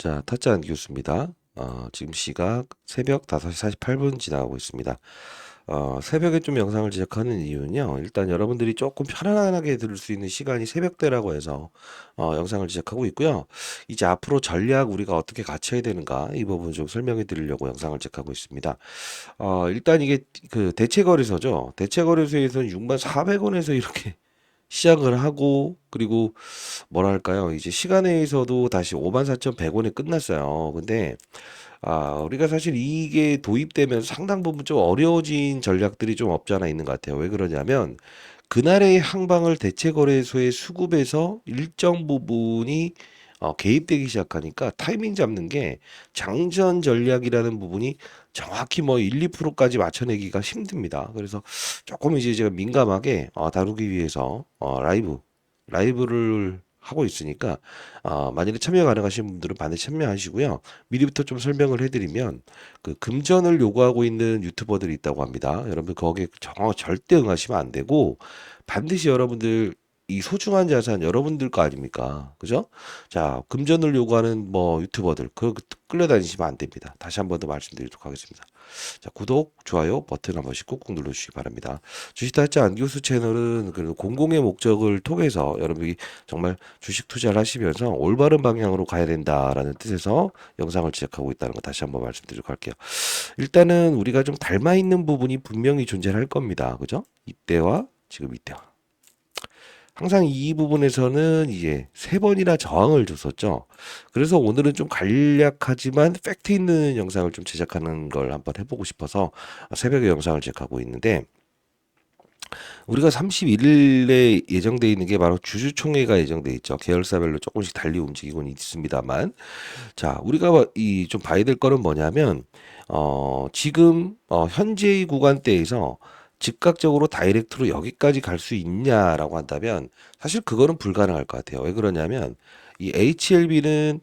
자, 타짜안 교수입니다. 지금 시각 새벽 5시 48분 지나가고 있습니다. 새벽에 좀 영상을 제작하는 이유는요. 일단 여러분들이 조금 편안하게 들을 수 있는 시간이 새벽대라고 해서 영상을 제작하고 있고요. 이제 앞으로 전략 우리가 어떻게 갖춰야 되는가 이 부분 좀 설명해 드리려고 영상을 제작하고 있습니다. 일단 이게 그 대체거래소죠. 대체거래소에서는 6만 400원에서 이렇게 시작을 하고 그리고 뭐랄까요? 이제 시간에서도 다시 54,100원에 끝났어요. 근데 우리가 사실 이게 도입되면 상당 부분 좀 어려워진 전략들이 좀 없지 않아 있는 것 같아요. 왜 그러냐면 그날의 항방을 대체거래소의 수급에서 일정 부분이 개입되기 시작하니까 타이밍 잡는 게 장전 전략이라는 부분이 정확히 뭐 1, 2%까지 맞춰내기가 힘듭니다. 그래서 조금 이제 제가 민감하게 다루기 위해서 라이브를 하고 있으니까 만일에 참여 가능하신 분들은 반드시 참여하시고요. 미리부터 좀 설명을 해드리면 그 금전을 요구하고 있는 유튜버들이 있다고 합니다. 여러분 거기에 절대 응하시면 안 되고 반드시 여러분들 이 소중한 자산 여러분들 거 아닙니까? 그죠? 자, 금전을 요구하는 뭐 유튜버들 끌려다니시면 안 됩니다. 다시 한 번 더 말씀드리도록 하겠습니다. 자, 구독, 좋아요 버튼 한 번씩 꾹꾹 눌러주시기 바랍니다. 주식타짜 안교수 채널은 그 공공의 목적을 통해서 여러분이 정말 주식 투자를 하시면서 올바른 방향으로 가야 된다라는 뜻에서 영상을 제작하고 있다는 거 다시 한번 말씀드리도록 할게요. 일단은 우리가 좀 닮아 있는 부분이 분명히 존재할 겁니다. 그죠? 이때와 지금 이때와. 항상 이 부분에서는 이제 세 번이나 저항을 줬었죠. 그래서 오늘은 좀 간략하지만 팩트 있는 영상을 좀 제작하는 걸 한번 해보고 싶어서 새벽에 영상을 제작하고 있는데 우리가 31일에 예정돼 있는 게 바로 주주총회가 예정돼 있죠. 계열사별로 조금씩 달리 움직이고는 있습니다만 자 우리가 이 좀 봐야 될 거는 뭐냐면 지금 현재의 구간대에서 즉각적으로 다이렉트로 여기까지 갈 수 있냐라고 한다면 사실 그거는 불가능할 것 같아요. 왜 그러냐면 이 HLB는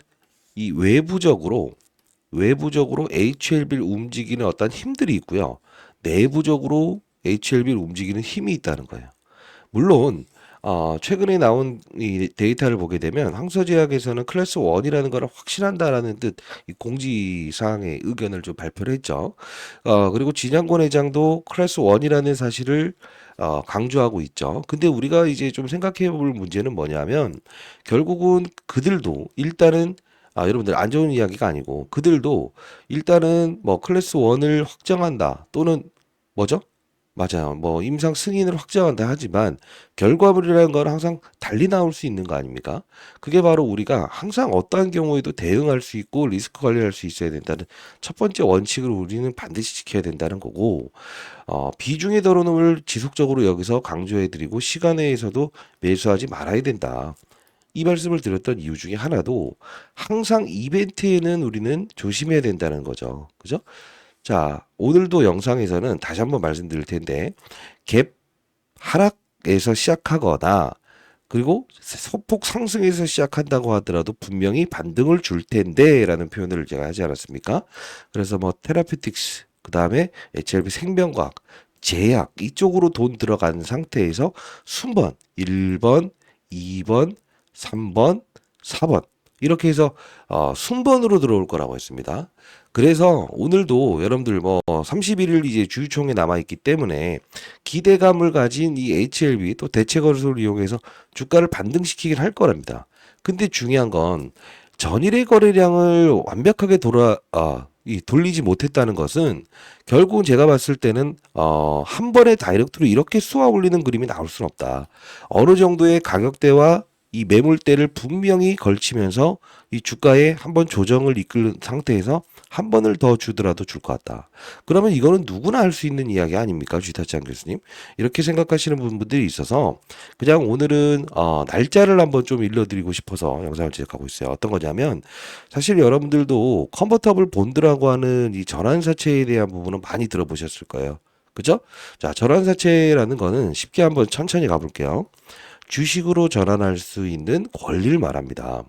이 외부적으로 HLB를 움직이는 어떤 힘들이 있고요. 내부적으로 HLB를 움직이는 힘이 있다는 거예요. 물론 최근에 나온 이 데이터를 보게 되면 항서제약에서는 클래스 1이라는 걸 확신한다라는 뜻 이 공지사항의 의견을 좀 발표를 했죠. 그리고 진양권 회장도 클래스 1이라는 사실을 강조하고 있죠. 근데 우리가 이제 좀 생각해 볼 문제는 뭐냐면 결국은 그들도 일단은 여러분들 안 좋은 이야기가 아니고 그들도 일단은 뭐 클래스 1을 확정한다 또는 뭐죠? 맞아요. 뭐 임상 승인을 확정한다 하지만 결과물이라는 건 항상 달리 나올 수 있는 거 아닙니까? 그게 바로 우리가 항상 어떠한 경우에도 대응할 수 있고 리스크 관리할 수 있어야 된다는 첫 번째 원칙을 우리는 반드시 지켜야 된다는 거고 비중의 드러움을 지속적으로 여기서 강조해드리고 시간에서도 매수하지 말아야 된다. 이 말씀을 드렸던 이유 중에 하나도 항상 이벤트에는 우리는 조심해야 된다는 거죠. 그죠? 자, 오늘도 영상에서는 다시 한번 말씀드릴 텐데, 갭 하락에서 시작하거나, 그리고 소폭 상승에서 시작한다고 하더라도 분명히 반등을 줄 텐데, 라는 표현을 제가 하지 않았습니까? 그래서 뭐, 테라피틱스, 그 다음에 HLB 생명과학, 제약, 이쪽으로 돈 들어간 상태에서 순번, 1번, 2번, 3번, 4번, 이렇게 해서 순번으로 들어올 거라고 했습니다. 그래서 오늘도 여러분들 뭐 31일 이제 주주총회 남아 있기 때문에 기대감을 가진 이 HLB 또 대체거래소를 이용해서 주가를 반등시키긴 할 거랍니다. 근데 중요한 건 전일의 거래량을 완벽하게 돌리지 못했다는 것은 결국은 제가 봤을 때는 한 번에 다이렉트로 이렇게 쏘아 올리는 그림이 나올 수는 없다. 어느 정도의 가격대와 이 매물대를 분명히 걸치면서 이 주가에 한번 조정을 이끌는 상태에서 한 번을 더 주더라도 줄 것 같다. 그러면 이거는 누구나 할 수 있는 이야기 아닙니까? 주타찬 교수님. 이렇게 생각하시는 분들이 있어서 그냥 오늘은 날짜를 한번 좀 일러드리고 싶어서 영상을 제작하고 있어요. 어떤 거냐면 사실 여러분들도 컨버터블 본드라고 하는 이 전환사채에 대한 부분은 많이 들어보셨을 거예요. 그죠? 자, 전환사채라는 거는 쉽게 한번 천천히 가볼게요. 주식으로 전환할 수 있는 권리를 말합니다.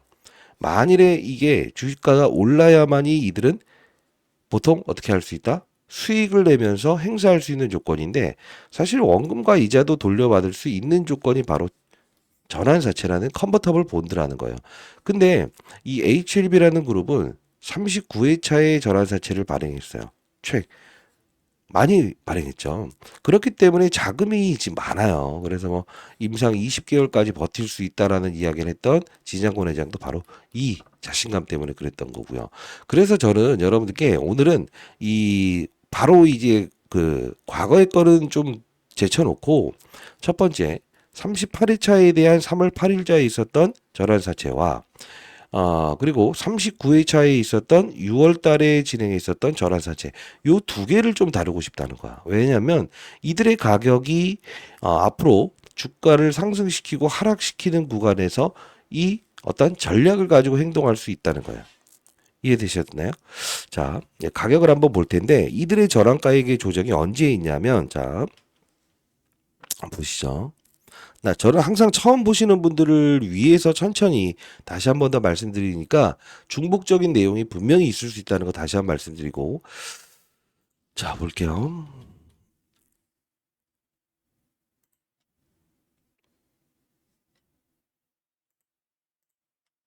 만일에 이게 주식가가 올라야만이 이들은 보통 어떻게 할 수 있다? 수익을 내면서 행사할 수 있는 조건인데 사실 원금과 이자도 돌려받을 수 있는 조건이 바로 전환사채라는 컨버터블 본드라는 거예요. 근데 이 HLB라는 그룹은 39회 차의 전환사채를 발행했어요. 많이 발행했죠. 그렇기 때문에 자금이 지금 많아요. 그래서 뭐 임상 20개월까지 버틸 수 있다라는 이야기를 했던 진장권 회장도 바로 이 자신감 때문에 그랬던 거고요. 그래서 저는 여러분들께 오늘은 이 바로 이제 그 과거의 거는 좀 제쳐놓고 첫 번째 38회차에 대한 3월 8일자에 있었던 전환사채와 그리고 39회차에 있었던 6월 달에 진행해 있었던 전환사채 요 두 개를 좀 다루고 싶다는 거야. 왜냐하면 이들의 가격이 앞으로 주가를 상승시키고 하락시키는 구간에서 이 어떤 전략을 가지고 행동할 수 있다는 거야. 이해되셨나요? 자, 가격을 한번 볼 텐데 이들의 저랑가액의 조정이 언제 있냐면 자, 보시죠. 저는 항상 처음 보시는 분들을 위해서 천천히 다시 한 번 더 말씀드리니까 중복적인 내용이 분명히 있을 수 있다는 거 다시 한 번 말씀드리고 자 볼게요.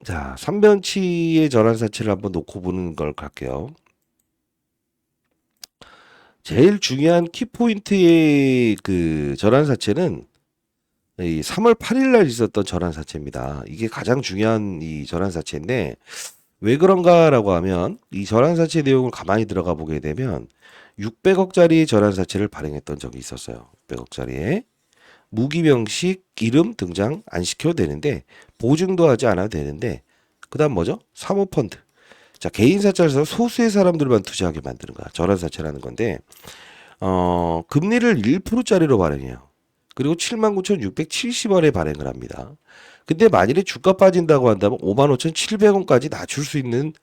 자 3변치의 전환사치를 한번 놓고 보는 걸 갈게요. 제일 중요한 키포인트의 그 전환사채는 이 3월 8일 날 있었던 전환사채입니다. 이게 가장 중요한 이 전환사채인데 왜 그런가라고 하면 이 전환사채 내용을 가만히 들어가 보게 되면 600억짜리 전환사채를 발행했던 적이 있었어요. 600억짜리에 무기명식 이름 등장 안 시켜도 되는데 보증도 하지 않아도 되는데 그다음 뭐죠? 사모펀드. 자 개인 사찰에서 소수의 사람들만 투자하게 만드는 거야. 전환사채라는 건데 금리를 1%짜리로 발행해요. 그리고 79,670원에 발행을 합니다. 근데 만일에 주가 빠진다고 한다면 55,700원까지 낮출 수 있는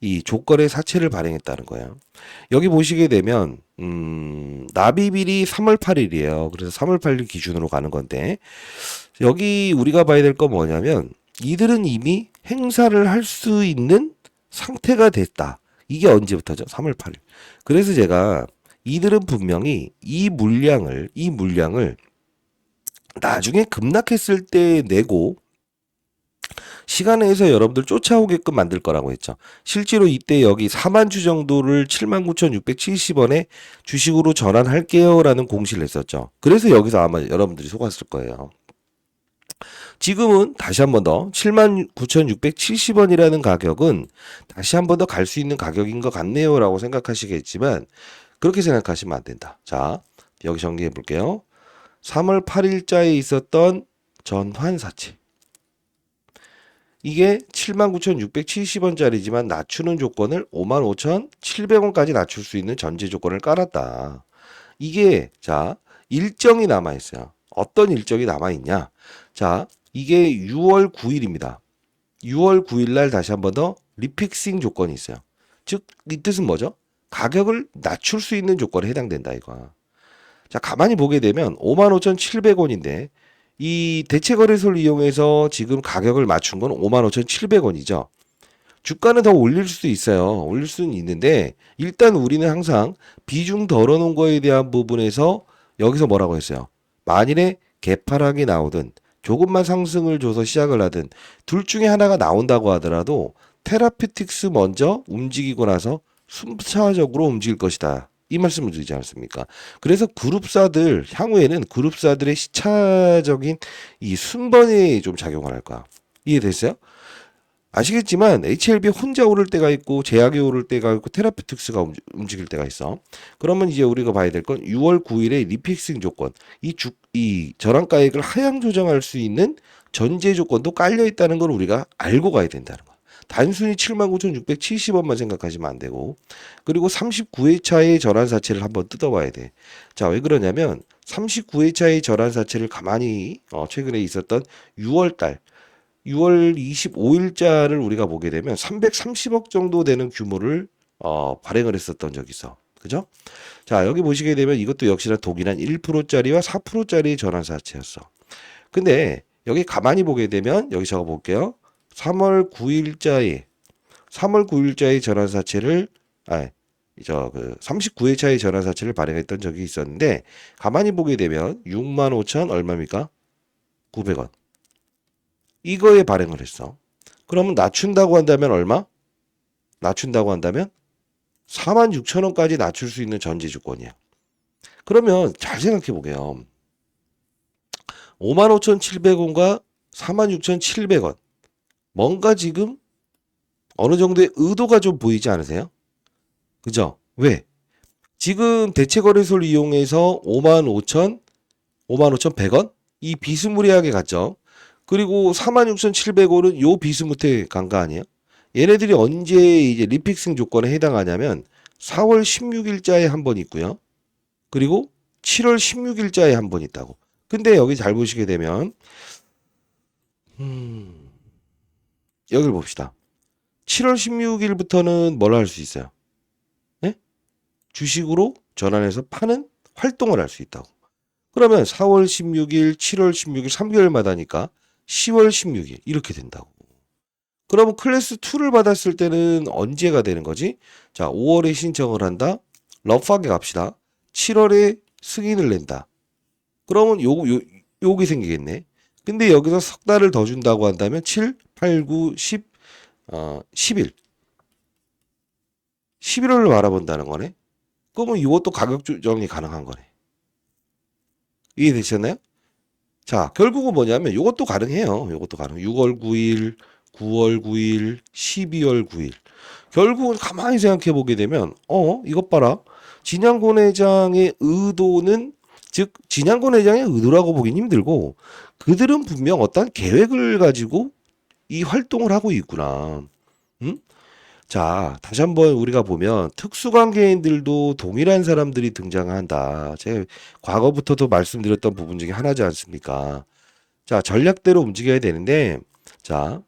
이 조건의 사채를 발행했다는 거예요. 여기 보시게 되면 납입일이 3월 8일이에요. 그래서 3월 8일 기준으로 가는 건데 여기 우리가 봐야 될 건 뭐냐면 이들은 이미 행사를 할 수 있는 상태가 됐다. 이게 언제부터죠? 3월 8일. 그래서 제가 이들은 분명히 이 물량을 나중에 급락했을 때 내고 시간에서 여러분들 쫓아오게끔 만들 거라고 했죠. 실제로 이때 여기 4만 주 정도를 79,670원에 주식으로 전환할게요 라는 공시를 했었죠. 그래서 여기서 아마 여러분들이 속았을 거예요. 지금은 다시 한 번 더 79,670원이라는 가격은 다시 한 번 더 갈 수 있는 가격인 것 같네요 라고 생각하시겠지만 그렇게 생각하시면 안 된다. 자, 여기 정리해 볼게요. 3월 8일자에 있었던 전환사채. 이게 79,670원짜리지만 낮추는 조건을 55,700원까지 낮출 수 있는 전제 조건을 깔았다. 이게 자 일정이 남아 있어요. 어떤 일정이 남아 있냐? 자 이게 6월 9일입니다. 6월 9일 날 다시 한 번 더 리픽싱 조건이 있어요. 즉 이 뜻은 뭐죠? 가격을 낮출 수 있는 조건에 해당된다 이거. 자 가만히 보게 되면 55,700원인데 이 대체거래소를 이용해서 지금 가격을 맞춘 건 55,700원이죠. 주가는 더 올릴 수도 있어요. 올릴 수는 있는데 일단 우리는 항상 비중 덜어놓은 거에 대한 부분에서 여기서 뭐라고 했어요. 만일에 개파락이 나오든 조금만 상승을 줘서 시작을 하든 둘 중에 하나가 나온다고 하더라도 테라피틱스 먼저 움직이고 나서 순차적으로 움직일 것이다. 이 말씀을 드리지 않습니까? 그래서 그룹사들 향후에는 그룹사들의 시차적인 이 순번이 좀 작용을 할 거야. 이해됐어요? 아시겠지만 HLB 혼자 오를 때가 있고 제약이 오를 때가 있고 테라피틱스가 움직일 때가 있어. 그러면 이제 우리가 봐야 될 건 6월 9일의 리픽싱 조건, 이 저랑가액을 하향 조정할 수 있는 전제 조건도 깔려 있다는 걸 우리가 알고 가야 된다는 거야. 단순히 79,670원만 생각하시면 안 되고 그리고 39회차의 전환사채를 한번 뜯어봐야 돼. 자, 왜 그러냐면 39회차의 전환사채를 가만히 최근에 있었던 6월 25일자를 우리가 보게 되면 330억 정도 되는 규모를 발행을 했었던 적이 있어. 그죠? 자, 여기 보시게 되면 이것도 역시나 동일한 1%짜리와 4%짜리 전환사채였어. 근데 여기 가만히 보게 되면 여기 적어 볼게요. 3월 9일자의 전환사채를 39회차의 전환사채를 발행했던 적이 있었는데 가만히 보게 되면 65,000 얼마입니까? 900원. 이거에 발행을 했어. 그러면 낮춘다고 한다면 얼마? 낮춘다고 한다면 46,000원까지 낮출 수 있는 전제조건이야. 그러면 잘 생각해 보게요. 55,700원과 46,700원. 뭔가 지금 어느 정도의 의도가 좀 보이지 않으세요? 그죠? 왜? 지금 대체거래소를 이용해서 55,100원? 이 비스무리하게 갔죠. 그리고 46,700원은 요 비스무리하게 간 거 아니에요? 얘네들이 언제 이제 리픽싱 조건에 해당하냐면 4월 16일자에 한 번 있고요. 그리고 7월 16일자에 한 번 있다고. 근데 여기 잘 보시게 되면 여기를 봅시다. 7월 16일부터는 뭘 할 수 있어요? 네? 주식으로 전환해서 파는 활동을 할 수 있다고. 그러면 4월 16일, 7월 16일 3개월마다니까 10월 16일 이렇게 된다고. 그러면 클래스 2를 받았을 때는 언제가 되는 거지? 자, 5월에 신청을 한다. 러프하게 갑시다. 7월에 승인을 낸다. 그러면 요게 생기겠네. 근데 여기서 석 달을 더 준다고 한다면 7, 8, 9, 10, 10일. 11월을 바라본다는 거네. 그러면 이것도 가격 조정이 가능한 거네. 이해되셨나요? 자, 결국은 뭐냐면 이것도 가능해요. 이것도 가능. 6월 9일, 9월 9일, 12월 9일. 결국은 가만히 생각해 보게 되면 이것 봐라. 진양권 회장의 의도는 즉 진양권 회장의 의도라고 보긴 힘들고 그들은 분명 어떤 계획을 가지고 이 활동을 하고 있구나. 응? 자, 다시 한번 우리가 보면 특수관계인들도 동일한 사람들이 등장한다. 제가 과거부터도 말씀드렸던 부분 중에 하나지 않습니까? 자, 전략대로 움직여야 되는데, 자,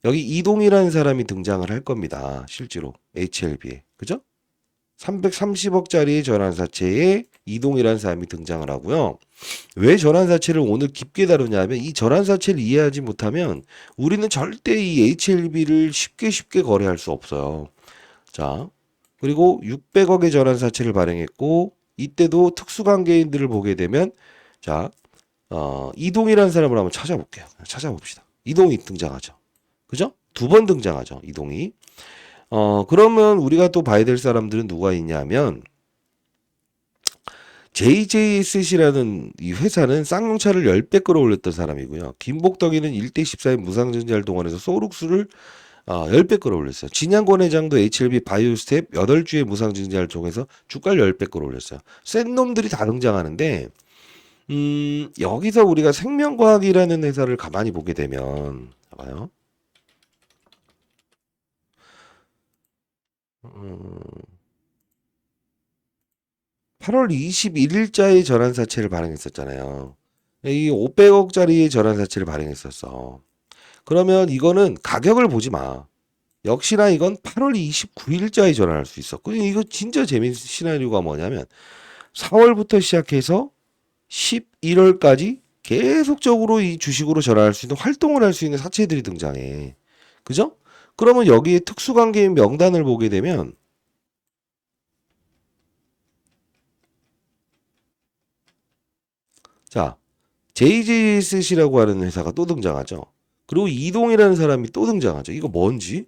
여기 이동이라는 사람이 등장을 할 겁니다. 실제로 HLB에. 그죠? 330억짜리 전환사채에 이동이라는 사람이 등장을 하고요. 왜 전환사채를 오늘 깊게 다루냐면 이 전환사채를 이해하지 못하면 우리는 절대 이 HLB를 쉽게 거래할 수 없어요. 자, 그리고 600억의 전환사채를 발행했고 이때도 특수관계인들을 보게 되면 자, 이동이라는 사람을 한번 찾아볼게요. 찾아봅시다. 이동이 등장하죠. 그죠? 두 번 등장하죠. 이동이. 그러면 우리가 또 봐야 될 사람들은 누가 있냐면 JJSC라는 이 회사는 쌍용차를 10배 끌어올렸던 사람이고요. 김복덕이는 1대 14의 무상증자를 동원해서 소룩수를 10배 끌어올렸어요. 진양권 회장도 HLB 바이오스텝 8주의 무상증자를 통해서 주가를 10배 끌어올렸어요. 센 놈들이 다 등장하는데 여기서 우리가 생명과학이라는 회사를 가만히 보게 되면 봐봐요. 8월 21일자에 전환사채를 발행했었잖아요. 이 500억짜리 전환사채를 발행했었어. 그러면 이거는 가격을 보지 마. 역시나 이건 8월 29일자에 전환할 수 있어. 그리고 이거 진짜 재밌는 시나리오가 뭐냐면 4월부터 시작해서 11월까지 계속적으로 이 주식으로 전환할 수 있는 활동을 할 수 있는 사채들이 등장해. 그죠? 그러면 여기에 특수관계인 명단을 보게 되면 자, JJSC라고 하는 회사가 또 등장하죠. 그리고 이동이라는 사람이 또 등장하죠. 이거 뭔지?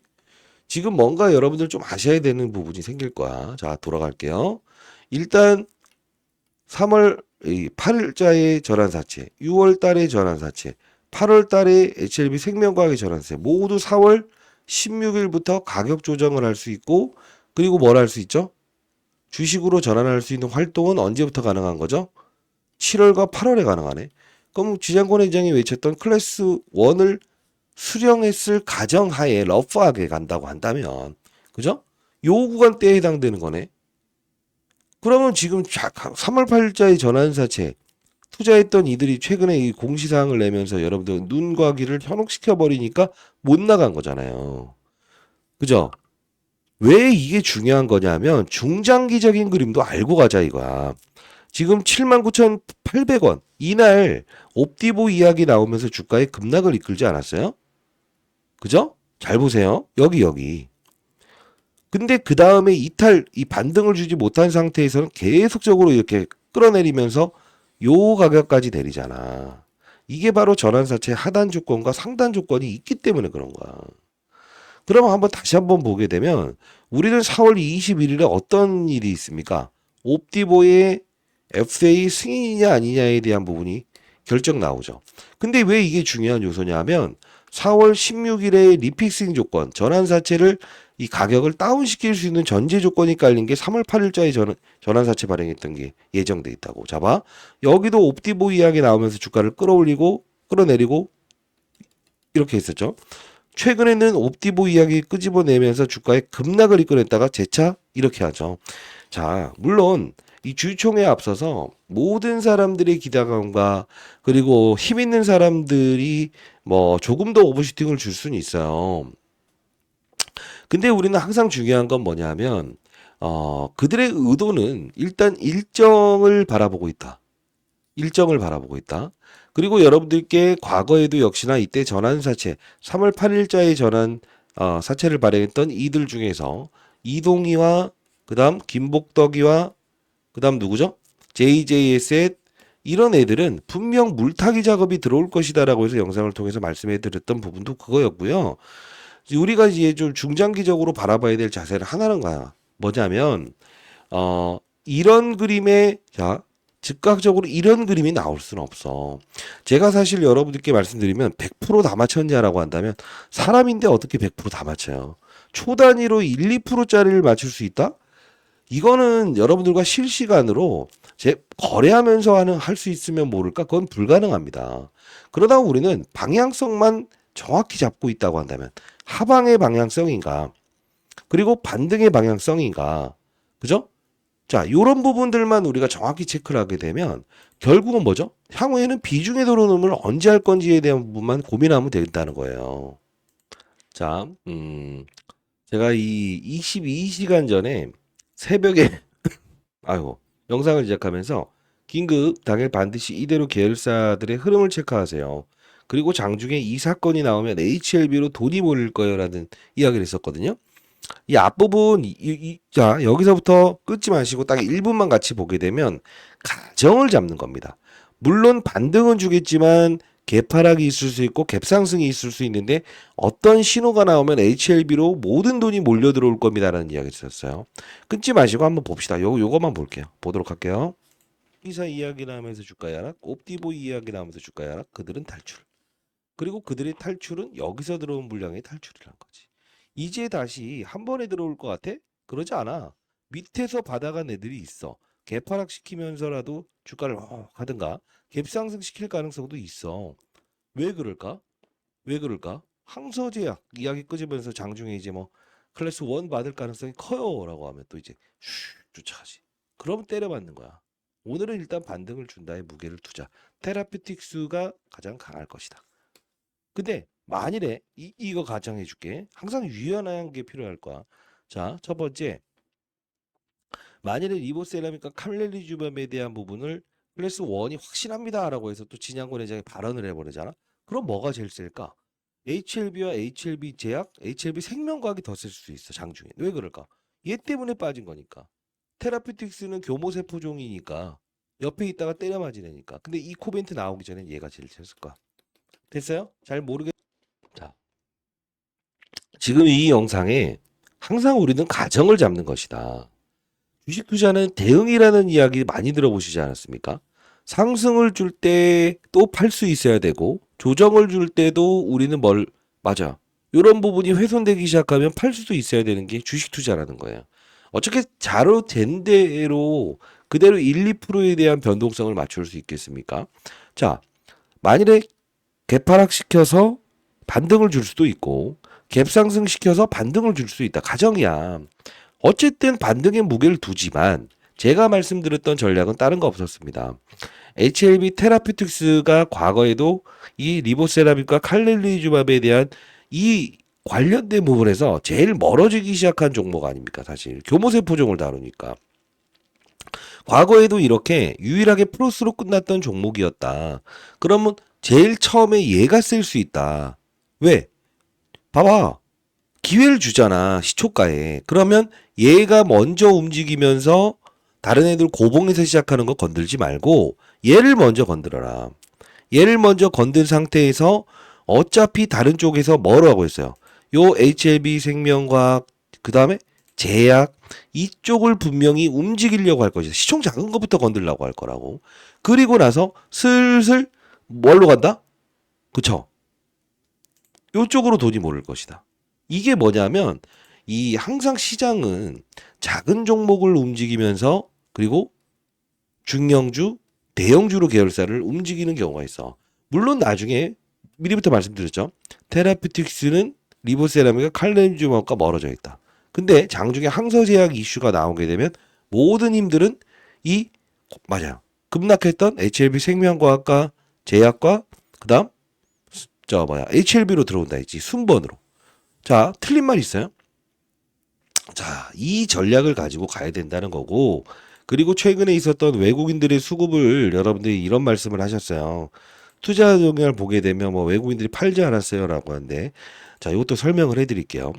지금 뭔가 여러분들 좀 아셔야 되는 부분이 생길 거야. 자, 돌아갈게요. 일단 3월 8일자의 전환사채, 6월 달의 전환사채, 8월 달에 HLB 생명과학의 전환사채 모두 4월 16일부터 가격 조정을 할 수 있고 그리고 뭘 할 수 있죠? 주식으로 전환할 수 있는 활동은 언제부터 가능한 거죠? 7월과 8월에 가능하네. 그럼 지장권 회장이 외쳤던 클래스 1을 수령했을 가정하에 러프하게 간다고 한다면 그죠? 요 구간대에 해당되는 거네. 그러면 지금 3월 8일자의 전환사채 투자했던 이들이 최근에 이 공시사항을 내면서 여러분들 눈과 귀를 현혹시켜 버리니까 못 나간 거잖아요. 그죠? 왜 이게 중요한 거냐면 중장기적인 그림도 알고 가자 이거야. 지금 79,800원 이날 옵티보 이야기 나오면서 주가에 급락을 이끌지 않았어요? 그죠? 잘 보세요. 여기. 근데 그 다음에 이 반등을 주지 못한 상태에서는 계속적으로 이렇게 끌어내리면서 요 가격까지 내리잖아. 이게 바로 전환사채 하단 조건과 상단 조건이 있기 때문에 그런 거야. 그러면 다시 한번 보게 되면 우리는 4월 21일에 어떤 일이 있습니까? 옵티보의 FA 승인이냐 아니냐에 대한 부분이 결정 나오죠. 근데 왜 이게 중요한 요소냐면 4월 16일에 리픽싱 조건, 전환사채를 이 가격을 다운시킬 수 있는 전제 조건이 깔린 게 3월 8일자에 전환사채 발행했던 게 예정돼 있다고. 자 봐. 여기도 옵티보 이야기 나오면서 주가를 끌어올리고 끌어내리고 이렇게 했었죠. 최근에는 옵티보 이야기 끄집어내면서 주가에 급락을 이끌어냈다가 재차 이렇게 하죠. 자, 물론 이 주총에 앞서서 모든 사람들의 기대감과 그리고 힘 있는 사람들이 뭐 조금 더 오버슈팅을 줄 수는 있어요. 근데 우리는 항상 중요한 건 뭐냐면 그들의 의도는 일단 일정을 바라보고 있다. 일정을 바라보고 있다. 그리고 여러분들께 과거에도 역시나 이때 전환사채 3월 8일자에 전환 사채를 발행했던 이들 중에서 이동희와 그다음 김복덕이와 그다음 누구죠? JJS의 이런 애들은 분명 물타기 작업이 들어올 것이다라고 해서 영상을 통해서 말씀해 드렸던 부분도 그거였고요. 우리가 이제 좀 중장기적으로 바라봐야 될 자세는 하나는 거야. 뭐냐면 이런 그림에 자 즉각적으로 이런 그림이 나올 수는 없어. 제가 사실 여러분들께 말씀드리면 100%다 맞췄냐라고 한다면 사람인데 어떻게 100%다 맞춰요? 초 단위로 1, 2%짜리를 맞출 수 있다? 이거는 여러분들과 실시간으로 거래하면서 할 수 있으면 모를까? 그건 불가능합니다. 그러다 우리는 방향성만 정확히 잡고 있다고 한다면 하방의 방향성인가? 그리고 반등의 방향성인가? 그죠? 자, 요런 부분들만 우리가 정확히 체크를 하게 되면 결국은 뭐죠? 향후에는 비중의 도로놈을 언제 할 건지에 대한 부분만 고민하면 된다는 거예요. 자, 제가 이 22시간 전에 새벽에 아이고 영상을 제작하면서 긴급 당일 반드시 이대로 계열사들의 흐름을 체크하세요. 그리고 장중에 이 사건이 나오면 HLB로 돈이 몰릴 거예요라는 이야기를 했었거든요. 이 앞부분 자 여기서부터 끊지 마시고 딱 1분만 같이 보게 되면 가정을 잡는 겁니다. 물론 반등은 주겠지만 개파락이 있을 수 있고 갭상승이 있을 수 있는데 어떤 신호가 나오면 HLB로 모든 돈이 몰려 들어올 겁니다라는 이야기를 했었어요. 끊지 마시고 한번 봅시다. 요거만 볼게요. 보도록 할게요. 기사 이야기를 하면서 주가 하락, 옵티보 이야기를 하면서 주가 하락, 그들은 탈출. 그리고 그들의 탈출은 여기서 들어온 물량의 탈출이란 거지. 이제 다시 한 번에 들어올 것 같아? 그러지 않아. 밑에서 받아간 애들이 있어. 개파락 시키면서라도 주가를 하든가 갭상승 시킬 가능성도 있어. 왜 그럴까? 왜 그럴까? 항서제약 이야기 끄집으면서 장중에 이제 뭐 클래스 1 받을 가능성이 커요라고 하면 또 이제 슉 쫓아가지. 그럼 때려맞는 거야. 오늘은 일단 반등을 준다에 무게를 두자. 테라피틱스가 가장 강할 것이다. 근데 만일에 이거 가정해 줄게. 항상 유연한 게 필요할 거야. 자, 첫 번째. 만일에 리보세라믹과 칼렐리주밤에 대한 부분을 클래스 1이 확실합니다라고 해서 또 진양권 회장이 발언을 해버리잖아. 그럼 뭐가 제일 셀까? HLB와 HLB 제약, HLB 생명과학이 더 셀 수 있어. 장중에. 왜 그럴까? 얘 때문에 빠진 거니까. 테라피틱스는 교모세포종이니까 옆에 있다가 때려 맞은 애니까. 근데 이 코멘트 나오기 전에 얘가 제일 셌을 거야. 됐어요? 잘 모르겠. 자, 지금 이 영상에 항상 우리는 가정을 잡는 것이다. 주식 투자는 대응이라는 이야기 많이 들어보시지 않았습니까? 상승을 줄 때 또 팔 수 있어야 되고 조정을 줄 때도 우리는 맞아. 이런 부분이 훼손되기 시작하면 팔 수도 있어야 되는 게 주식 투자라는 거예요. 어떻게 자로 된 대로 그대로 1, 2%에 대한 변동성을 맞출 수 있겠습니까? 자, 만일에 개파락 시켜서 반등을 줄 수도 있고 갭상승 시켜서 반등을 줄 수 있다. 가정이야. 어쨌든 반등의 무게를 두지만 제가 말씀드렸던 전략은 다른 거 없었습니다. HLB 테라피틱스가 과거에도 이 리보세라믹과 칼렐리주밥에 대한 이 관련된 부분에서 제일 멀어지기 시작한 종목 아닙니까? 사실 교모세포종을 다루니까. 과거에도 이렇게 유일하게 플러스로 끝났던 종목이었다. 그러면 제일 처음에 얘가 쓸 수 있다. 왜? 봐봐. 기회를 주잖아. 시초가에. 그러면 얘가 먼저 움직이면서 다른 애들 고봉에서 시작하는 거 건들지 말고 얘를 먼저 건드려라. 얘를 먼저 건든 상태에서 어차피 다른 쪽에서 뭐로 하고 있어요. 요 HLB 생명과학 그 다음에 제약 이쪽을 분명히 움직이려고 할 것이다. 시총 작은 것부터 건들려고 할 거라고. 그리고 나서 슬슬 뭘로 간다? 그쵸? 요쪽으로 돈이 몰릴 것이다. 이게 뭐냐면 이 항상 시장은 작은 종목을 움직이면서 그리고 중형주, 대형주로 계열사를 움직이는 경우가 있어. 물론 나중에 미리부터 말씀드렸죠. 테라피틱스는 리보세라믹과 칼렌주먹과 멀어져 있다. 근데 장중에 항서제약 이슈가 나오게 되면 모든 힘들은 이 맞아요. 급락했던 HLB 생명과학과 제약과 그다음 HLB로 들어온다 했지. 순번으로. 자, 틀린 말 있어요? 자, 이 전략을 가지고 가야 된다는 거고, 그리고 최근에 있었던 외국인들의 수급을 여러분들이 이런 말씀을 하셨어요. 투자 동향을 보게 되면 뭐 외국인들이 팔지 않았어요라고 하는데, 자, 이것도 설명을 해드릴게요.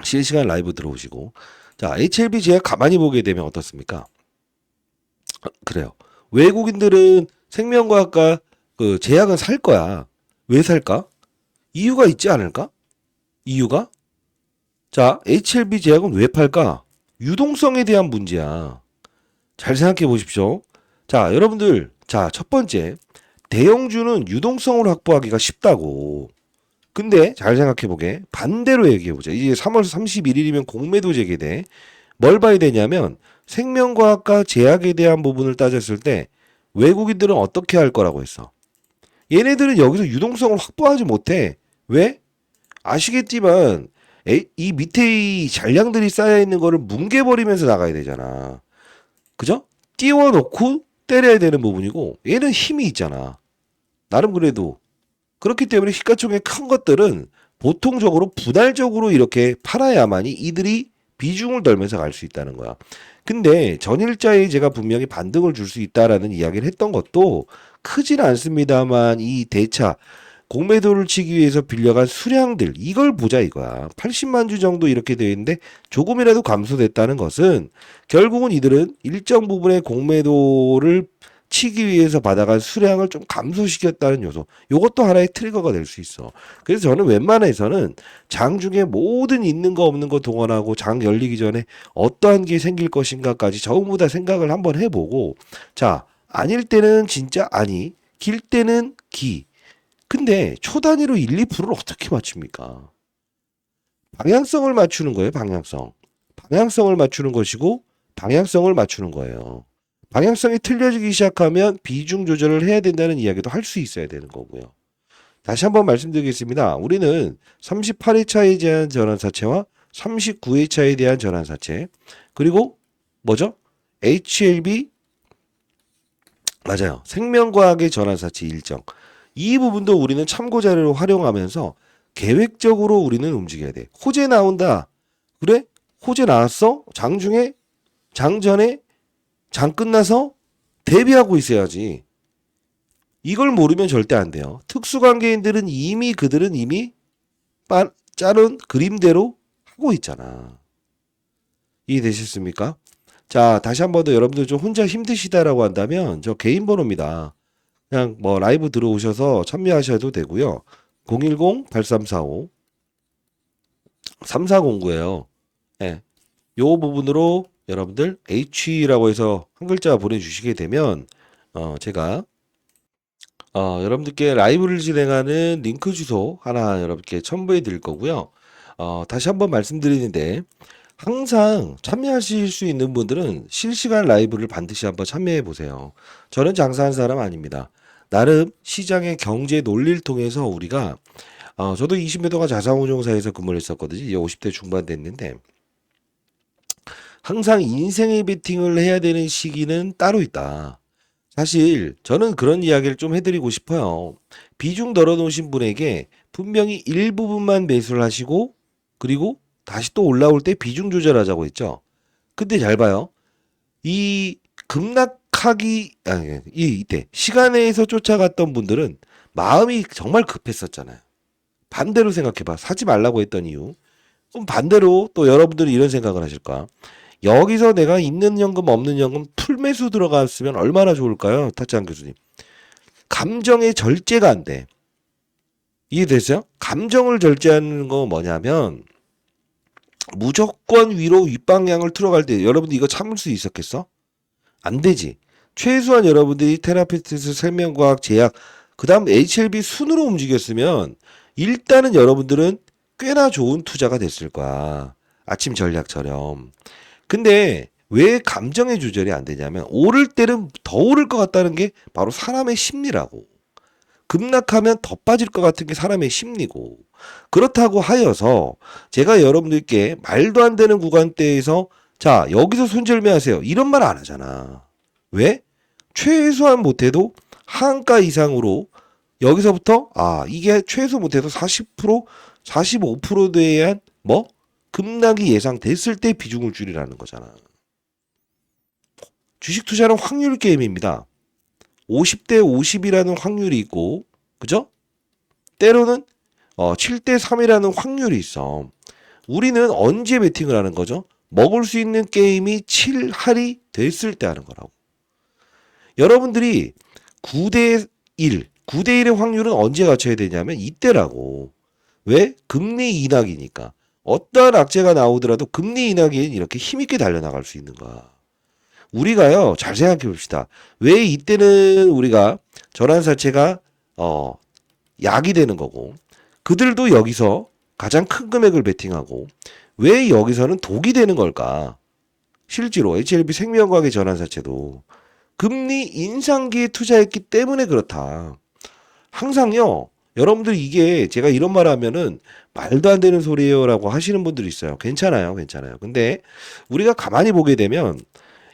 실시간 라이브 들어오시고, 자, HLB 제약 가만히 보게 되면 어떻습니까? 그래요. 외국인들은 생명과학과 그 제약은 살 거야. 왜 살까? 이유가 있지 않을까? 이유가? 자, HLB 제약은 왜 팔까? 유동성에 대한 문제야. 잘 생각해 보십시오. 자, 여러분들. 자, 첫 번째. 대형주는 유동성을 확보하기가 쉽다고. 근데 잘 생각해 보게. 반대로 얘기해 보자. 이제 3월 31일이면 공매도 재개돼. 뭘 봐야 되냐면 생명과학과 제약에 대한 부분을 따졌을 때 외국인들은 어떻게 할 거라고 했어. 얘네들은 여기서 유동성을 확보하지 못해. 왜? 아시겠지만 이 밑에 이 잔량들이 쌓여있는 거를 뭉개버리면서 나가야 되잖아. 그죠? 띄워놓고 때려야 되는 부분이고 얘는 힘이 있잖아. 나름 그래도 그렇기 때문에 시가총액 큰 것들은 보통적으로 분할적으로 이렇게 팔아야만이 이들이 비중을 덜면서 갈 수 있다는 거야. 근데 전일자에 제가 분명히 반등을 줄 수 있다라는 이야기를 했던 것도 크진 않습니다만 이 대차 공매도를 치기 위해서 빌려간 수량들 이걸 보자 이거야. 80만 주 정도 이렇게 되어 있는데 조금이라도 감소됐다는 것은 결국은 이들은 일정 부분의 공매도를 치기 위해서 받아간 수량을 좀 감소시켰다는 요소. 이것도 하나의 트리거가 될 수 있어. 그래서 저는 웬만해서는 장 중에 모든 있는 거 없는 거 동원하고 장 열리기 전에 어떠한 게 생길 것인가까지 전부 다 생각을 한번 해보고 자 아닐 때는 진짜 아니 길 때는 기. 근데 초 단위로 1, 2%를 어떻게 맞춥니까? 방향성을 맞추는 거예요, 방향성. 방향성을 맞추는 것이고 방향성을 맞추는 거예요. 방향성이 틀려지기 시작하면 비중 조절을 해야 된다는 이야기도 할 수 있어야 되는 거고요. 다시 한번 말씀드리겠습니다. 우리는 38회차에 대한 전환사채와 39회차에 대한 전환사채 그리고 뭐죠? HLB 맞아요. 생명과학의 전환사채 일정 이 부분도 우리는 참고자료로 활용하면서 계획적으로 우리는 움직여야 돼. 호재 나온다. 그래? 호재 나왔어? 장중에? 장전에? 장 끝나서? 대비하고 있어야지. 이걸 모르면 절대 안 돼요. 특수관계인들은 이미 그들은 이미 짜른 그림대로 하고 있잖아. 이해되셨습니까? 자, 다시 한 번 더 여러분들 좀 혼자 힘드시다라고 한다면 저 개인 번호입니다. 그냥 뭐 라이브 들어오셔서 참여하셔도 되고요. 010-8345-3409예요. 예. 요 부분으로 여러분들 H라고 해서 한 글자 보내주시게 되면 제가 여러분들께 라이브를 진행하는 링크 주소 하나 여러분께 첨부해 드릴 거고요. 다시 한번 말씀드리는데 항상 참여하실 수 있는 분들은 실시간 라이브를 반드시 한번 참여해 보세요. 저는 장사하는 사람 아닙니다. 나름 시장의 경제 논리를 통해서 우리가 저도 20여 동안 자산운용사에서 근무를 했었거든요. 이제 50대 중반 됐는데 항상 인생의 베팅을 해야 되는 시기는 따로 있다. 사실 저는 그런 이야기를 좀 해드리고 싶어요. 비중 덜어놓으신 분에게 분명히 일부분만 매수를 하시고 그리고 다시 또 올라올 때 비중 조절하자고 했죠. 근데 잘 봐요. 이 급락하기 이때 시간에서 쫓아갔던 분들은 마음이 정말 급했었잖아요. 반대로 생각해봐. 사지 말라고 했던 이유. 그럼 반대로 또 여러분들이 이런 생각을 하실까? 여기서 내가 있는 연금 없는 연금 풀매수 들어갔으면 얼마나 좋을까요? 타짜한 교수님. 감정의 절제가 안 돼. 이해됐어요? 감정을 절제하는 거 뭐냐면 무조건 위로 윗방향을 틀어갈 때 여러분들 이거 참을 수 있었겠어? 안 되지. 최소한 여러분들이 테라피스트 설명과학 제약 그 다음 HLB 순으로 움직였으면 일단은 여러분들은 꽤나 좋은 투자가 됐을 거야. 아침 전략처럼. 근데 왜 감정의 조절이 안 되냐면 오를 때는 더 오를 것 같다는 게 바로 사람의 심리라고. 급락하면 더 빠질 것 같은 게 사람의 심리고. 그렇다고 하여서 제가 여러분들께 말도 안 되는 구간대에서 자 여기서 손절매하세요 이런 말 안 하잖아. 왜? 최소한 못해도 한가 이상으로 여기서부터 이게 최소 못해도 40% 45% 대한 뭐 급락이 예상됐을 때 비중을 줄이라는 거잖아. 주식 투자는 확률 게임입니다. 50대 50이라는 확률이 있고 그죠? 때로는 7대 3이라는 확률이 있어. 우리는 언제 베팅을 하는 거죠? 먹을 수 있는 게임이 7할이 됐을 때 하는 거라고. 여러분들이 9대 1, 9대 1의 확률은 언제 갖춰야 되냐면 이때라고. 왜? 금리 인하기니까. 어떠한 악재가 나오더라도 금리 인하기엔 이렇게 힘있게 달려나갈 수 있는 거야. 우리가요, 잘 생각해 봅시다. 왜 이때는 우리가 전환사채가 약이 되는 거고, 그들도 여기서 가장 큰 금액을 베팅하고, 왜 여기서는 독이 되는 걸까? 실제로 HLB 생명과학의 전환사채도 금리 인상기에 투자했기 때문에 그렇다. 항상요, 여러분들 이게 제가 이런 말 하면은 말도 안 되는 소리예요라고 하시는 분들이 있어요. 괜찮아요, 괜찮아요. 근데 우리가 가만히 보게 되면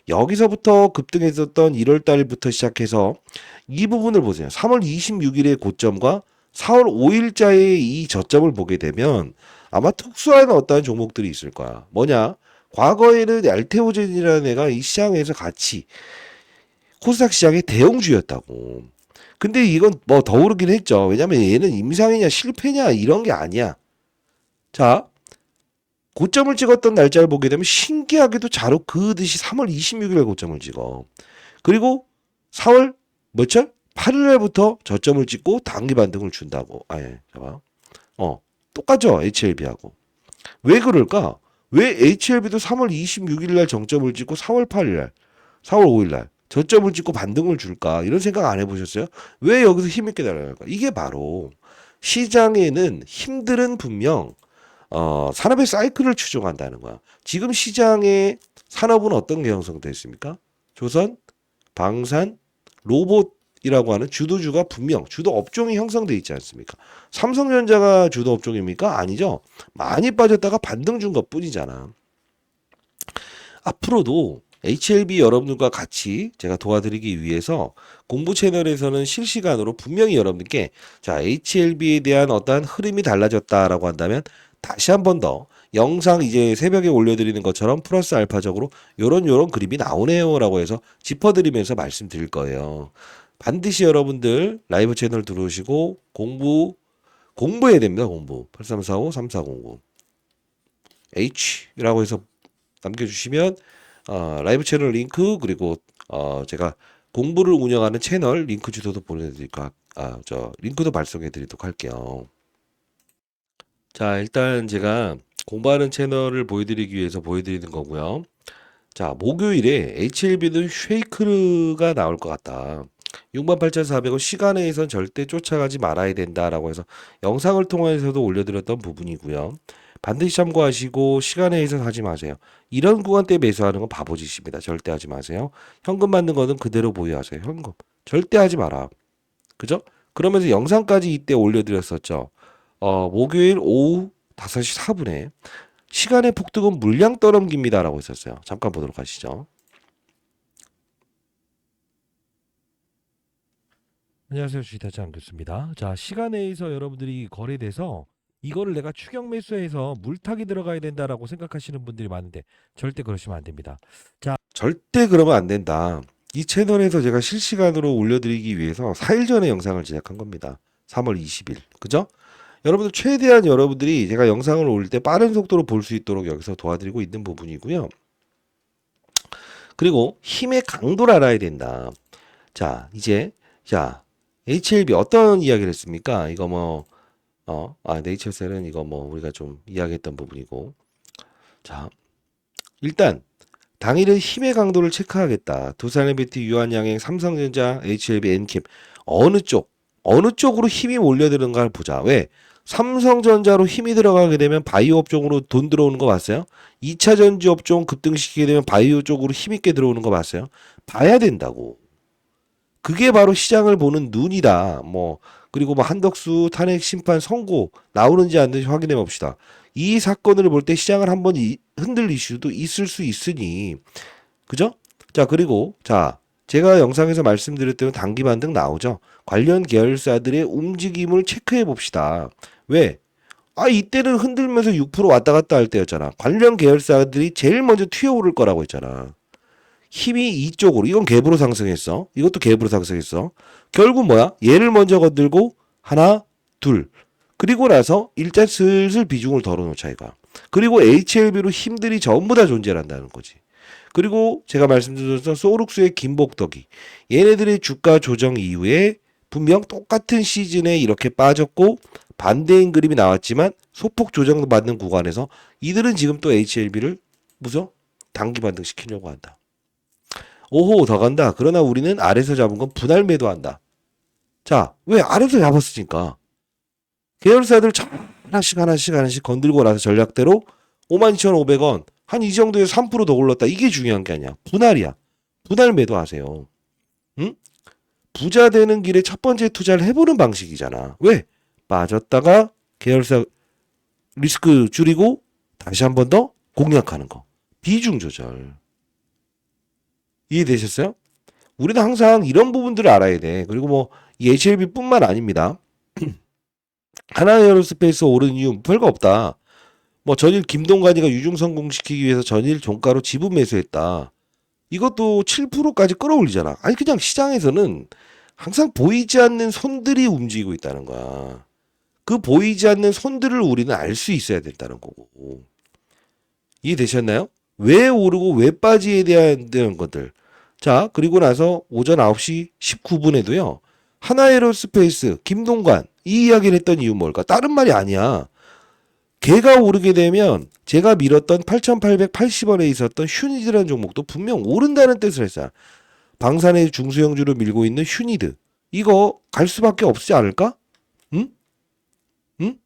여기서부터 급등했었던 1월 달부터 시작해서 이 부분을 보세요. 3월 26일의 고점과 4월 5일자의 이 저점을 보게 되면 아마 특수한 어떠한 종목들이 있을 거야. 뭐냐? 과거에는 알테오젠이라는 애가 이 시장에서 같이 코스닥 시장의 대형주였다고. 근데 이건 뭐 더 오르긴 했죠. 왜냐면 얘는 임상이냐 실패냐 이런 게 아니야. 자, 고점을 찍었던 날짜를 보게 되면 신기하게도 자로 그듯이 3월 26일에 고점을 찍어. 그리고 4월 몇철? 8일날부터 저점을 찍고 단기 반등을 준다고. 봐봐. 똑같죠? HLB하고. 왜 그럴까? 왜 HLB도 3월 26일날 정점을 찍고 4월 8일날, 4월 5일날 저점을 찍고 반등을 줄까? 이런 생각 안 해보셨어요? 왜 여기서 힘있게 달려갈까? 이게 바로 시장에는 힘들은 분명 산업의 사이클을 추종한다는 거야. 지금 시장의 산업은 어떤 게 형성되어 있습니까? 조선, 방산, 로봇이라고 하는 주도주가 분명 주도 업종이 형성되어 있지 않습니까? 삼성전자가 주도 업종입니까? 아니죠. 많이 빠졌다가 반등 준 것뿐이잖아. 앞으로도 HLB 여러분들과 같이 제가 도와드리기 위해서 공부 채널에서는 실시간으로 분명히 여러분들께 자 HLB에 대한 어떠한 흐름이 달라졌다라고 한다면 다시 한 번 더 영상 이제 새벽에 올려드리는 것처럼 플러스 알파적으로 요런 그림이 나오네요라고 해서 짚어드리면서 말씀드릴 거예요. 반드시 여러분들 라이브 채널 들어오시고 공부해야 됩니다. 공부 8345-3409 H라고 해서 남겨주시면 라이브 채널 링크 그리고 제가 공부를 운영하는 채널 링크 주소도 보내드릴까 링크도 발송해드리도록 할게요. 자 일단 제가 공부하는 채널을 보여드리기 위해서 보여드리는 거고요. 자 목요일에 HLB는 쉐이크가 나올 것 같다. 68,400원 시간에선 절대 쫓아가지 말아야 된다라고 해서 영상을 통해서도 올려드렸던 부분이고요. 반드시 참고하시고 시간에선 하지 마세요. 이런 구간대 매수하는 건 바보짓입니다. 절대 하지 마세요. 현금 받는 거는 그대로 보유하세요. 현금 절대 하지 마라. 그죠? 그러면서 영상까지 이때 올려드렸었죠. 목요일 오후 5시 4분에 시간의 폭등은 물량 떠넘깁니다라고 했었어요. 잠깐 보도록 하시죠. 안녕하세요. 주식타짜 안교수입니다. 자, 시간에서 여러분들이 거래돼서 이거를 내가 추격 매수해서 물타기 들어가야 된다라고 생각하시는 분들이 많은데 절대 그러시면 안 됩니다. 자, 절대 그러면 안 된다. 이 채널에서 제가 실시간으로 올려드리기 위해서 4일 전에 영상을 제작한 겁니다. 3월 20일. 그죠? 여러분들 최대한 여러분들이 제가 영상을 올릴 때 빠른 속도로 볼 수 있도록 여기서 도와드리고 있는 부분이고요. 그리고 힘의 강도를 알아야 된다. 자, 이제 HLB 어떤 이야기를 했습니까? 이거 뭐, 네이처셀은 이거 뭐 우리가 좀 이야기했던 부분이고. 자, 일단 당일의 힘의 강도를 체크하겠다. 두산 LBT, 유한양행, 삼성전자, HLB, 엔캠 어느 쪽으로 힘이 몰려드는가를 보자. 왜? 삼성전자로 힘이 들어가게 되면 바이오 업종으로 돈 들어오는 거 봤어요? 2차 전지 업종 급등시키게 되면 바이오 쪽으로 힘있게 들어오는 거 봤어요? 봐야 된다고. 그게 바로 시장을 보는 눈이다. 뭐 그리고 뭐 한덕수 탄핵 심판 선고 나오는지 안 되는지 확인해 봅시다. 이 사건을 볼 때 시장을 한번 흔들 이슈도 있을 수 있으니 그죠? 자 그리고 자 제가 영상에서 말씀드렸던 단기 반등 나오죠. 관련 계열사들의 움직임을 체크해 봅시다. 왜? 이때는 흔들면서 6% 왔다 갔다 할 때였잖아. 관련 계열사들이 제일 먼저 튀어오를 거라고 했잖아. 힘이 이쪽으로 이건 갭으로 상승했어. 이것도 갭으로 상승했어. 결국 뭐야? 얘를 먼저 건들고 하나, 둘. 그리고 나서 일단 슬슬 비중을 덜어놓자 이거. 그리고 HLB로 힘들이 전부 다 존재한다는 거지. 그리고 제가 말씀드렸던 소룩스의 김복덕이 얘네들의 주가 조정 이후에 분명 똑같은 시즌에 이렇게 빠졌고 반대인 그림이 나왔지만 소폭 조정받는 구간에서 이들은 지금 또 HLB를 무슨 단기 반등시키려고 한다. 오호 더 간다. 그러나 우리는 아래서 잡은 건 분할 매도한다. 자, 왜 아래서 잡았으니까 계열사들 하나씩 건들고 나서 전략대로 52,500원 한 이 정도에서 3%더 올랐다. 이게 중요한 게 아니야. 분할이야. 분할 매도하세요. 응? 부자 되는 길에 첫 번째 투자를 해보는 방식이잖아. 왜? 빠졌다가 계열사 리스크 줄이고 다시 한 번 더 공략하는 거. 비중 조절. 이해되셨어요? 우리는 항상 이런 부분들을 알아야 돼. 그리고 뭐 이 HLB뿐만 아닙니다. 하나에어로스페이스 오른 이유 별거 없다. 뭐 전일 김동관이가 유중 성공시키기 위해서 전일 종가로 지분 매수했다. 이것도 7%까지 끌어올리잖아. 아니 그냥 시장에서는 항상 보이지 않는 손들이 움직이고 있다는 거야. 그 보이지 않는 손들을 우리는 알 수 있어야 된다는 거고. 이해되셨나요? 왜 오르고 왜 빠지에 대한 것들. 자, 그리고 나서 오전 9시 19분에도요. 하나에어로스페이스 김동관 이 이야기를 했던 이유 뭘까? 다른 말이 아니야. 걔가 오르게 되면 제가 밀었던 8,880원에 있었던 휴니드라는 종목도 분명 오른다는 뜻을 했어요. 방산의 중소형주로 밀고 있는 휴니드. 이거 갈 수밖에 없지 않을까? 응? 응?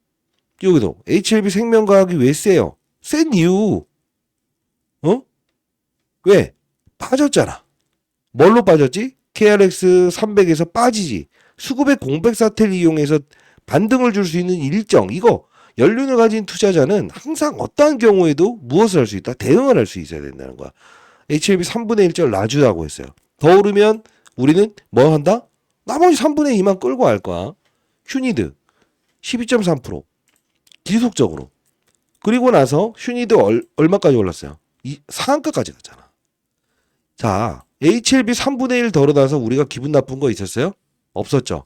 여기도 HLB 생명과학이 왜 세요? 센 이유. 어? 왜? 빠졌잖아. 뭘로 빠졌지? KRX 300에서 빠지지. 수급의 공백 사태를 이용해서 반등을 줄 수 있는 일정. 이거 연륜을 가진 투자자는 항상 어떠한 경우에도 무엇을 할 수 있다? 대응을 할 수 있어야 된다는 거야. HLB 3분의 1절 놔주라고 했어요. 더 오르면 우리는 뭐 한다? 나머지 3분의 2만 끌고 갈 거야. 휴니드 12.3% 지속적으로. 그리고 나서 휴니드 얼마까지 올랐어요? 상한가까지 갔잖아. 자, HLB 3분의 1 덜어놔서 우리가 기분 나쁜 거 있었어요? 없었죠.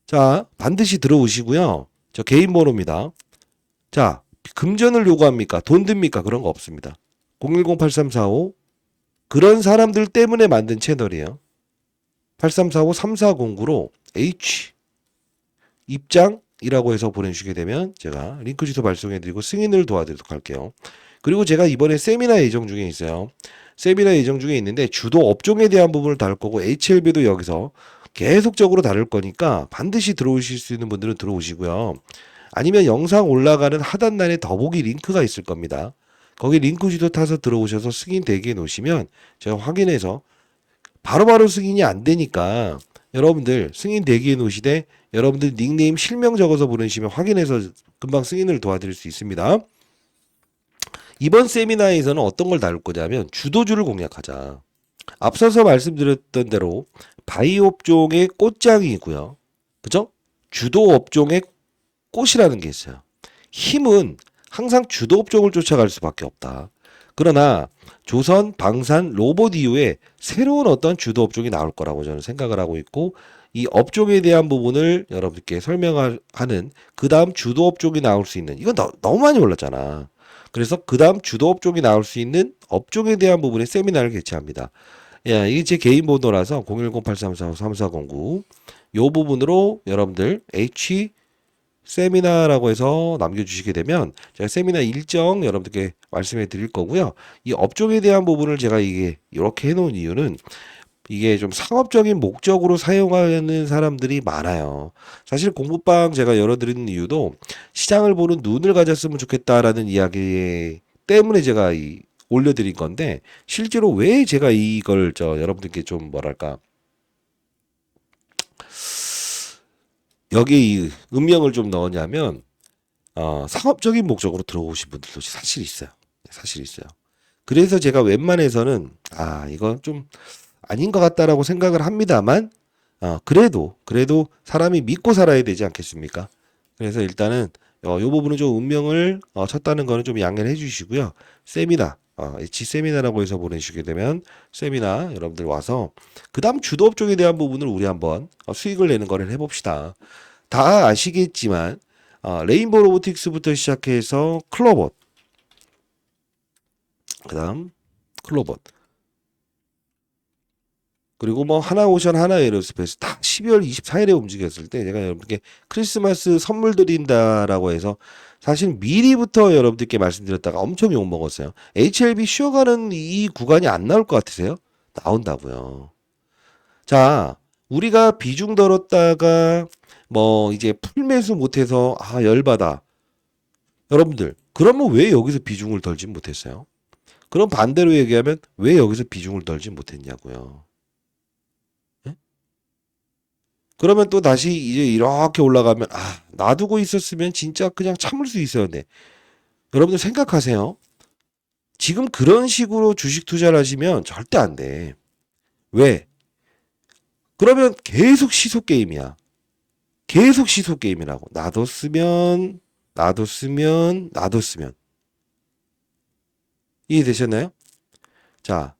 자, 반드시 들어오시고요. 저 개인 번호입니다. 자, 금전을 요구합니까? 돈 듭니까? 그런 거 없습니다. 010-8345 그런 사람들 때문에 만든 채널이에요. 8345-3409로 H 입장이라고 해서 보내주시게 되면 제가 링크 주소 발송해드리고 승인을 도와드리도록 할게요. 그리고 제가 이번에 세미나 예정 중에 있어요. 세미나 예정 중에 있는데 주도 업종에 대한 부분을 다룰 거고 HLB도 여기서 계속적으로 다룰 거니까 반드시 들어오실 수 있는 분들은 들어오시고요. 아니면 영상 올라가는 하단란에 더보기 링크가 있을 겁니다. 거기 링크 주소 타서 들어오셔서 승인 대기해 놓으시면 제가 확인해서 바로바로 승인이 안 되니까 여러분들 승인 대기해 놓으시되 여러분들 닉네임 실명 적어서 보내시면 확인해서 금방 승인을 도와드릴 수 있습니다. 이번 세미나에서는 어떤 걸 다룰 거냐면 주도주를 공략하자. 앞서서 말씀드렸던 대로 바이오 업종의 꽃장이고요. 그죠? 주도 업종의 꽃이라는 게 있어요. 힘은 항상 주도 업종을 쫓아갈 수밖에 없다. 그러나 조선, 방산, 로봇 이후에 새로운 어떤 주도 업종이 나올 거라고 저는 생각을 하고 있고 이 업종에 대한 부분을 여러분께 설명하는 그 다음 주도 업종이 나올 수 있는 이건 너무 많이 올랐잖아. 그래서 그 다음 주도 업종이 나올 수 있는 업종에 대한 부분의 세미나를 개최합니다. 야, 이게 제 개인 번호라서 010-8345-3409 요 부분으로 여러분들 H 세미나라고 해서 남겨주시게 되면 제가 세미나 일정 여러분들께 말씀해 드릴 거고요. 이 업종에 대한 부분을 제가 이게 이렇게 해놓은 이유는 이게 좀 상업적인 목적으로 사용하는 사람들이 많아요. 사실 공부방 제가 열어드리는 이유도 시장을 보는 눈을 가졌으면 좋겠다라는 이야기 때문에 제가 올려드린 건데 실제로 왜 제가 이걸 여러분들께 좀 뭐랄까 여기에 이 음명을 좀 넣었냐면 상업적인 목적으로 들어오신 분들도 사실 있어요. 사실 있어요. 그래서 제가 웬만해서는 이건 좀 아닌 것 같다라고 생각을 합니다만 그래도 사람이 믿고 살아야 되지 않겠습니까? 그래서 일단은 요 부분은 좀 운명을 쳤다는 거는 좀 양해를 해주시고요. 세미나 H 세미나라고 해서 보내주시게 되면 세미나 여러분들 와서 그 다음 주도 업종에 대한 부분을 우리 한번 수익을 내는 거를 해봅시다. 다 아시겠지만 레인보우 로보틱스부터 시작해서 클로봇 그 다음 클로봇 그리고 뭐 하나오션 하나에어로스페이스 다 12월 24일에 움직였을 때 제가 여러분께 크리스마스 선물 드린다라고 해서 사실 미리부터 여러분들께 말씀드렸다가 엄청 욕먹었어요. HLB 쉬어가는 이 구간이 안 나올 것 같으세요? 나온다고요. 자, 우리가 비중 들었다가 뭐 이제 풀매수 못해서 열받아. 여러분들 그러면 왜 여기서 비중을 덜지 못했어요? 그럼 반대로 얘기하면 왜 여기서 비중을 덜지 못했냐고요. 그러면 또 다시 이제 이렇게 올라가면 놔두고 있었으면 진짜 그냥 참을 수 있었는데 여러분들 생각하세요. 지금 그런 식으로 주식 투자를 하시면 절대 안 돼. 왜? 그러면 계속 시속 게임이야. 계속 시속 게임이라고. 놔뒀으면. 이해되셨나요? 자,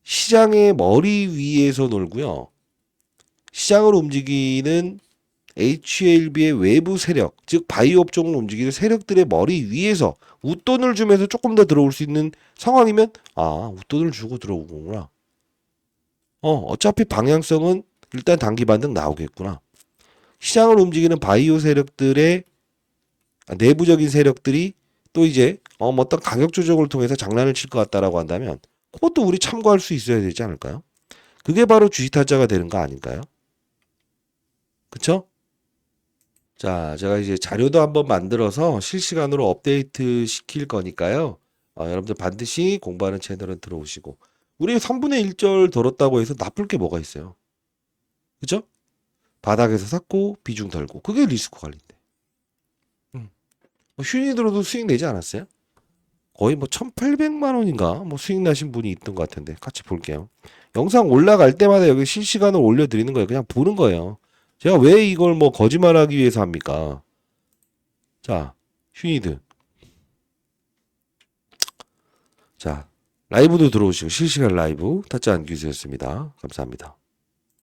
시장의 머리 위에서 놀고요. 시장을 움직이는 HLB의 외부 세력, 즉 바이오 업종을 움직이는 세력들의 머리 위에서 웃돈을 주면서 조금 더 들어올 수 있는 상황이면 웃돈을 주고 들어오구나. 어차피 방향성은 일단 단기 반등 나오겠구나. 시장을 움직이는 바이오 세력들의 내부적인 세력들이 또 이제 어떤 가격 조정을 통해서 장난을 칠 것 같다라고 한다면 그것도 우리 참고할 수 있어야 되지 않을까요? 그게 바로 주식 타짜가 되는 거 아닌가요? 그쵸? 자, 제가 이제 자료도 한번 만들어서 실시간으로 업데이트 시킬 거니까요. 여러분들 반드시 공부하는 채널은 들어오시고. 우리 3분의 1절 들었다고 해서 나쁠 게 뭐가 있어요? 그죠? 바닥에서 샀고 비중 덜고. 그게 리스크 관리인데. 슈니 들어도 수익 내지 않았어요? 거의 뭐 1,800만 원인가? 뭐 수익 나신 분이 있던 것 같은데. 같이 볼게요. 영상 올라갈 때마다 여기 실시간으로 올려드리는 거예요. 그냥 보는 거예요. 제가 왜 이걸 뭐 거짓말하기 위해서 합니까? 자, 휴니드. 자, 라이브도 들어오시고 실시간 라이브 타짜 안규수였습니다. 감사합니다.